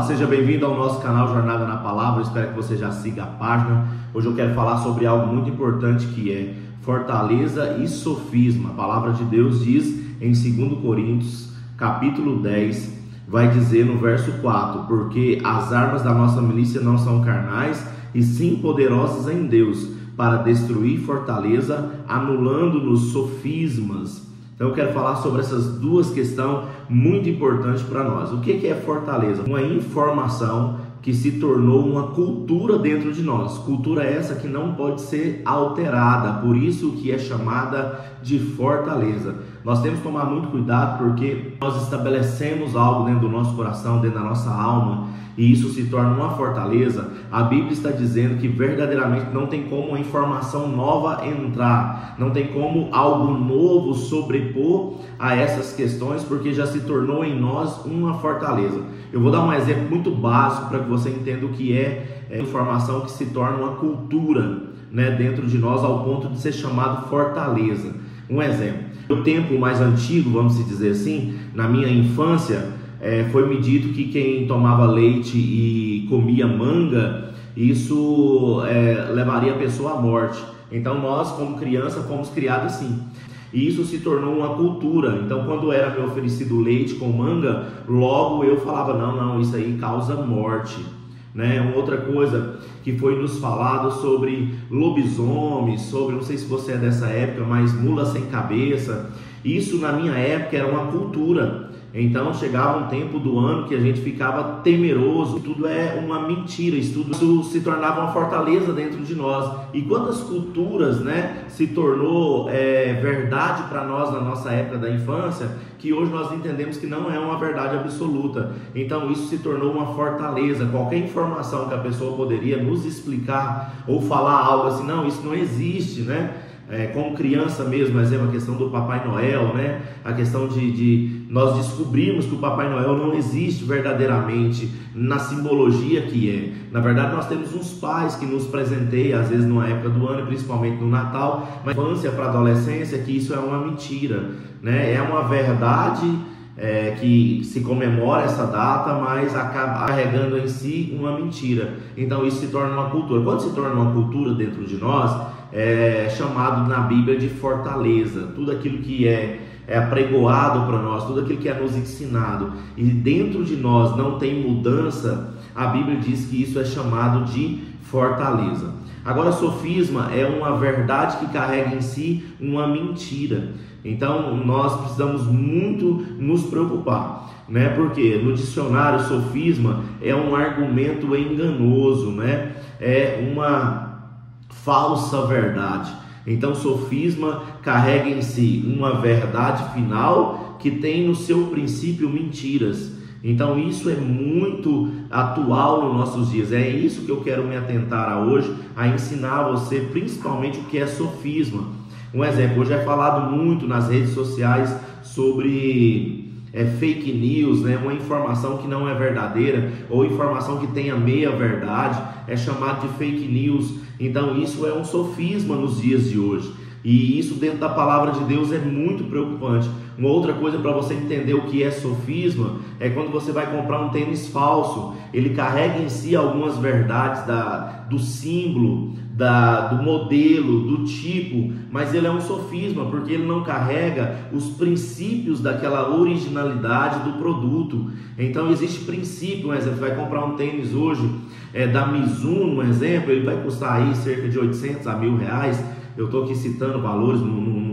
Seja bem-vindo ao nosso canal Jornada na Palavra. Espero que você já siga a página. Hoje eu quero falar sobre algo muito importante, que é fortaleza e sofisma. A palavra de Deus diz em 2 Coríntios capítulo 10, vai dizer no verso 4: porque as armas da nossa milícia não são carnais, e sim poderosas em Deus, para destruir fortaleza, anulando-nos sofismas. Então eu quero falar sobre essas duas questões muito importantes para nós. O que é fortaleza? Uma informação que se tornou uma cultura dentro de nós. Cultura essa que não pode ser alterada, por isso que é chamada de fortaleza. Nós temos que tomar muito cuidado, porque nós estabelecemos algo dentro do nosso coração, dentro da nossa alma, e isso se torna uma fortaleza. A Bíblia está dizendo que verdadeiramente não tem como uma informação nova entrar, não tem como algo novo sobrepor a essas questões, porque já se tornou em nós uma fortaleza. Eu vou dar um exemplo muito básico para que você entenda o que é informação que se torna uma cultura, dentro de nós, ao ponto de ser chamado fortaleza. Um exemplo: no tempo mais antigo, vamos dizer assim, na minha infância, foi-me dito que quem tomava leite e comia manga, isso levaria a pessoa à morte. Então nós, como criança, fomos criados assim. E isso se tornou uma cultura. Então, quando era me oferecido leite com manga, logo eu falava: não, isso aí causa morte. Uma outra coisa que foi nos falado sobre lobisomem, sobre, não sei se você é dessa época, mas mula sem cabeça. Isso na minha época era uma cultura. Então chegava um tempo do ano que a gente ficava temeroso. Tudo é uma mentira, isso se tornava uma fortaleza dentro de nós. E quantas culturas se tornou verdade para nós na nossa época da infância, que hoje nós entendemos que não é uma verdade absoluta. Então isso se tornou uma fortaleza. Qualquer informação que a pessoa poderia nos explicar ou falar algo assim: não, isso não existe, como criança mesmo, exemplo, a questão do Papai Noel, a questão de nós descobrirmos que o Papai Noel não existe verdadeiramente na simbologia que é. Na verdade, nós temos uns pais que nos presenteiam, às vezes numa época do ano, principalmente no Natal, mas infância para adolescência, que isso é uma mentira, é uma verdade que se comemora essa data, mas acaba carregando em si uma mentira. Então isso se torna uma cultura. Quando se torna uma cultura dentro de nós, é chamado na Bíblia de fortaleza. Tudo aquilo que é apregoado para nós, tudo aquilo que é nos ensinado, e dentro de nós não tem mudança, a Bíblia diz que isso é chamado de fortaleza. Agora, sofisma é uma verdade que carrega em si uma mentira. Então nós precisamos muito nos preocupar, porque no dicionário sofisma é um argumento enganoso, é uma falsa verdade. Então sofisma carrega em si uma verdade final que tem no seu princípio mentiras. Então isso é muito atual nos nossos dias. É isso que eu quero me atentar hoje, a ensinar a você principalmente o que é sofisma. Um exemplo: hoje é falado muito nas redes sociais sobre fake news, uma informação que não é verdadeira, ou informação que tenha meia verdade, é chamado de fake news. Então isso é um sofisma nos dias de hoje, e isso dentro da palavra de Deus é muito preocupante. Uma outra coisa para você entender o que é sofisma é quando você vai comprar um tênis falso. Ele carrega em si algumas verdades do símbolo, do modelo, do tipo, mas ele é um sofisma porque ele não carrega os princípios daquela originalidade do produto. Então existe princípio. Um exemplo: você vai comprar um tênis hoje da Mizuno, um exemplo, ele vai custar aí cerca de 800 a 1.000 reais. Eu estou aqui citando valores,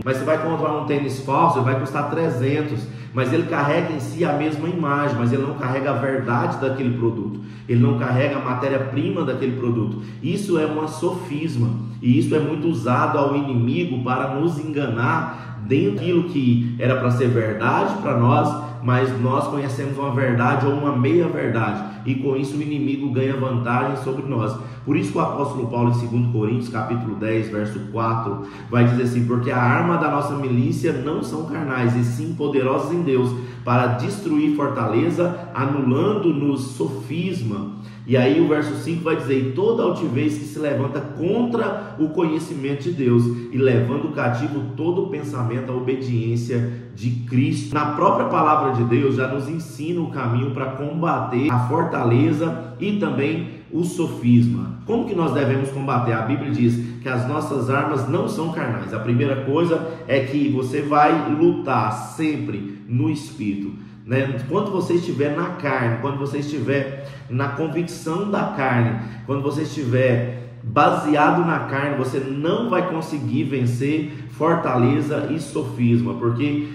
mas você vai comprar um tênis falso, ele vai custar 300, mas ele carrega em si a mesma imagem, mas ele não carrega a verdade daquele produto, ele não carrega a matéria-prima daquele produto. Isso é uma sofisma, e isso é muito usado ao inimigo para nos enganar dentro daquilo que era para ser verdade para nós, mas nós conhecemos uma verdade ou uma meia verdade, e com isso o inimigo ganha vantagem sobre nós. Por isso que o apóstolo Paulo, em 2 Coríntios capítulo 10, verso 4, vai dizer assim: porque a arma da nossa milícia não são carnais, e sim poderosas em Deus, para destruir fortaleza, anulando-nos sofisma. E aí o verso 5 vai dizer: e toda altivez que se levanta contra o conhecimento de Deus, e levando cativo todo pensamento à obediência de Cristo. Na própria palavra de Deus já nos ensina o caminho para combater a fortaleza e também o sofisma. Como que nós devemos combater? A Bíblia diz que as nossas armas não são carnais. A primeira coisa é que você vai lutar sempre no Espírito. Quando você estiver na carne, quando você estiver na convicção da carne, quando você estiver baseado na carne, você não vai conseguir vencer fortaleza e sofisma, porque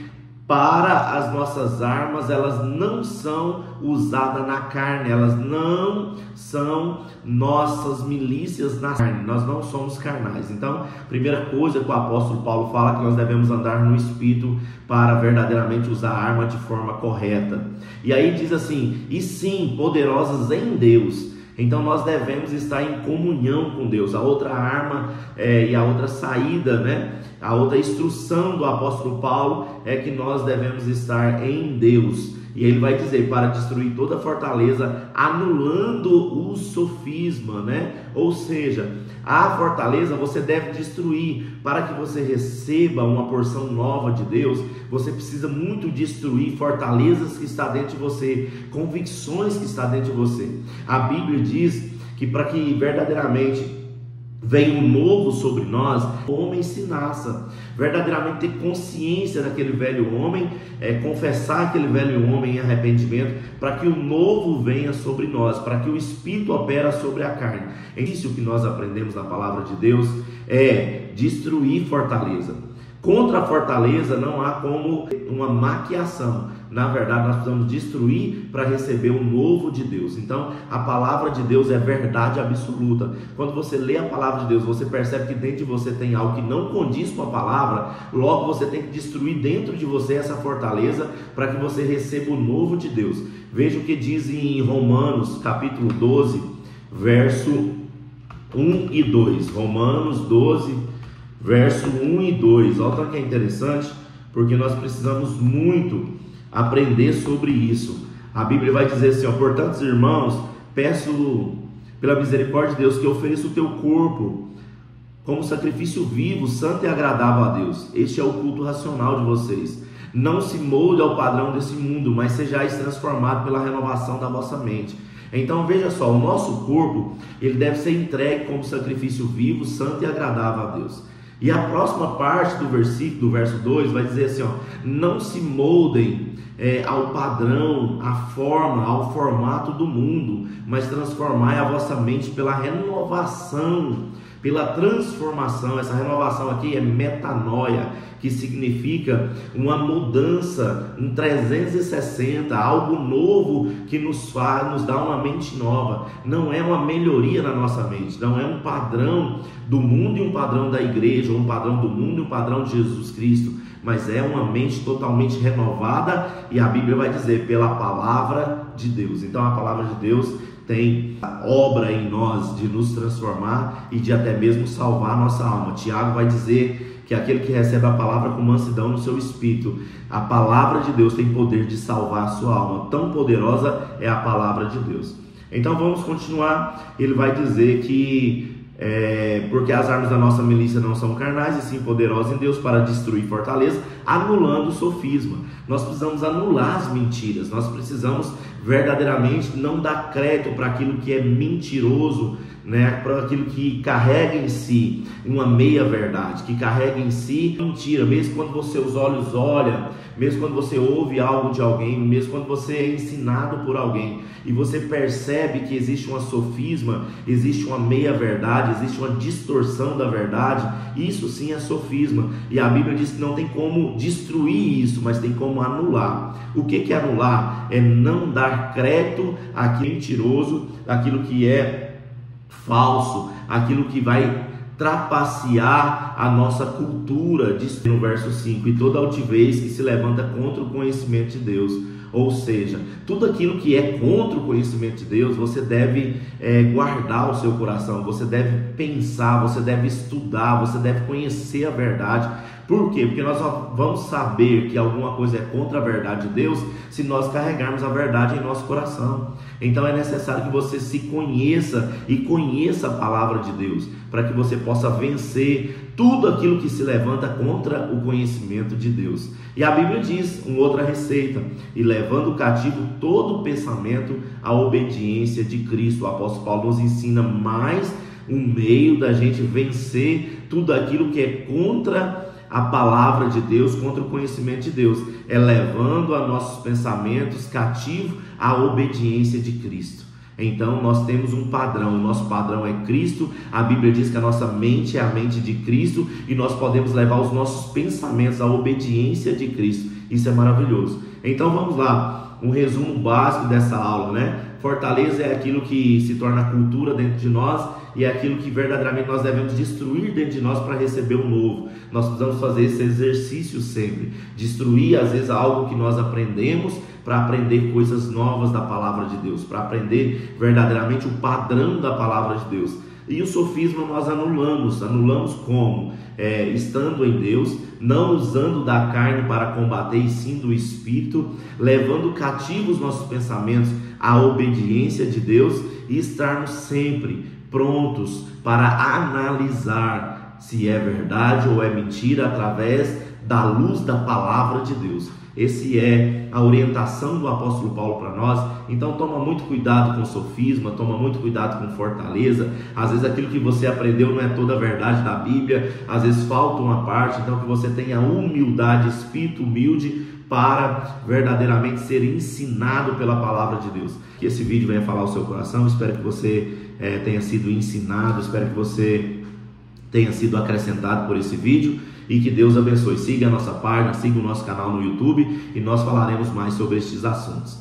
para as nossas armas, elas não são usadas na carne, elas não são nossas milícias na carne, nós não somos carnais. Então, primeira coisa que o apóstolo Paulo fala, que nós devemos andar no Espírito para verdadeiramente usar a arma de forma correta. E aí diz assim: e sim, poderosas em Deus. Então nós devemos estar em comunhão com Deus. A outra arma e a outra saída, a outra instrução do apóstolo Paulo é que nós devemos estar em Deus. E ele vai dizer: para destruir toda fortaleza, anulando o sofisma, Ou seja, a fortaleza você deve destruir. Para que você receba uma porção nova de Deus, você precisa muito destruir fortalezas que está dentro de você, convicções que está dentro de você. A Bíblia diz que para que verdadeiramente venha um novo sobre nós, o homem se nasça, verdadeiramente ter consciência daquele velho homem, confessar aquele velho homem em arrependimento, para que o novo venha sobre nós, para que o Espírito opera sobre a carne. Isso que nós aprendemos na palavra de Deus é destruir fortaleza. Contra a fortaleza não há como uma maquiação. Na verdade, nós precisamos destruir para receber o novo de Deus. Então, a palavra de Deus é verdade absoluta. Quando você lê a palavra de Deus, você percebe que dentro de você tem algo que não condiz com a palavra. Logo, você tem que destruir dentro de você essa fortaleza para que você receba o novo de Deus. Veja o que diz em Romanos, capítulo 12, verso 1 e 2. Romanos 12, verso 1 e 2. Olha que é interessante, porque nós precisamos muito aprender sobre isso. A Bíblia vai dizer assim: portanto, irmãos, peço pela misericórdia de Deus que ofereça o teu corpo como sacrifício vivo, santo e agradável a Deus. Este é o culto racional de vocês. Não se molde ao padrão desse mundo, mas sejais transformado pela renovação da vossa mente. Então veja só, o nosso corpo ele deve ser entregue como sacrifício vivo, santo e agradável a Deus. E a próxima parte do versículo, do verso 2, vai dizer assim: não se moldem ao padrão, à forma, ao formato do mundo, mas transformai a vossa mente pela renovação, pela transformação. Essa renovação aqui é metanoia, que significa uma mudança, um 360, algo novo que nos dá uma mente nova. Não é uma melhoria na nossa mente, não é um padrão do mundo e um padrão da igreja, ou um padrão do mundo e um padrão de Jesus Cristo, mas é uma mente totalmente renovada, e a Bíblia vai dizer pela palavra de Deus. Então a palavra de Deus tem a obra em nós de nos transformar e de até mesmo salvar a nossa alma. Tiago vai dizer que aquele que recebe a palavra com mansidão no seu espírito, a palavra de Deus tem poder de salvar a sua alma. Tão poderosa é a palavra de Deus. Então vamos continuar. Ele vai dizer que porque as armas da nossa milícia não são carnais, e sim poderosas em Deus para destruir fortaleza, anulando o sofisma. Nós precisamos anular as mentiras, nós precisamos verdadeiramente não dar crédito para aquilo que é mentiroso, para aquilo que carrega em si uma meia verdade, que carrega em si mentira. Mesmo quando você os olhos olham, mesmo quando você ouve algo de alguém, mesmo quando você é ensinado por alguém e você percebe que existe uma sofisma, existe uma meia verdade, existe uma distorção da verdade, isso sim é sofisma. E a Bíblia diz que não tem como destruir isso, mas tem como anular. O que é anular? É não dar crédito àquilo mentiroso, àquilo que é falso, aquilo que vai trapacear a nossa cultura, diz no verso 5, e toda altivez que se levanta contra o conhecimento de Deus. Ou seja, tudo aquilo que é contra o conhecimento de Deus, você deve guardar o seu coração, você deve pensar, você deve estudar, você deve conhecer a verdade, Por quê? Porque nós só vamos saber que alguma coisa é contra a verdade de Deus se nós carregarmos a verdade em nosso coração. Então é necessário que você se conheça e conheça a palavra de Deus, para que você possa vencer tudo aquilo que se levanta contra o conhecimento de Deus. E a Bíblia diz uma outra receita: e levando cativo todo o pensamento à obediência de Cristo. O apóstolo Paulo nos ensina mais um meio da gente vencer tudo aquilo que é contra a palavra de Deus, contra o conhecimento de Deus, é levando a nossos pensamentos cativos à obediência de Cristo. Então nós temos um padrão, o nosso padrão é Cristo. A Bíblia diz que a nossa mente é a mente de Cristo e nós podemos levar os nossos pensamentos à obediência de Cristo. Isso é maravilhoso. Então vamos lá, um resumo básico dessa aula, né? Fortaleza é aquilo que se torna cultura dentro de nós e é aquilo que verdadeiramente nós devemos destruir dentro de nós para receber o novo. Nós precisamos fazer esse exercício sempre, destruir às vezes algo que nós aprendemos para aprender coisas novas da palavra de Deus, para aprender verdadeiramente o padrão da palavra de Deus. E o sofisma nós anulamos como? Estando em Deus, não usando da carne para combater, e sim do Espírito, levando cativos os nossos pensamentos à obediência de Deus e estarmos sempre prontos para analisar se é verdade ou é mentira através da luz da palavra de Deus. Essa é a orientação do apóstolo Paulo para nós. Então toma muito cuidado com o sofisma, toma muito cuidado com fortaleza. Às vezes aquilo que você aprendeu não é toda a verdade da Bíblia, às vezes falta uma parte. Então que você tenha humildade, espírito humilde, para verdadeiramente ser ensinado pela palavra de Deus. Que esse vídeo venha falar ao seu coração. Espero que você tenha sido ensinado, espero que você tenha sido acrescentado por esse vídeo e que Deus abençoe. Siga a nossa página, siga o nosso canal no YouTube e nós falaremos mais sobre estes assuntos.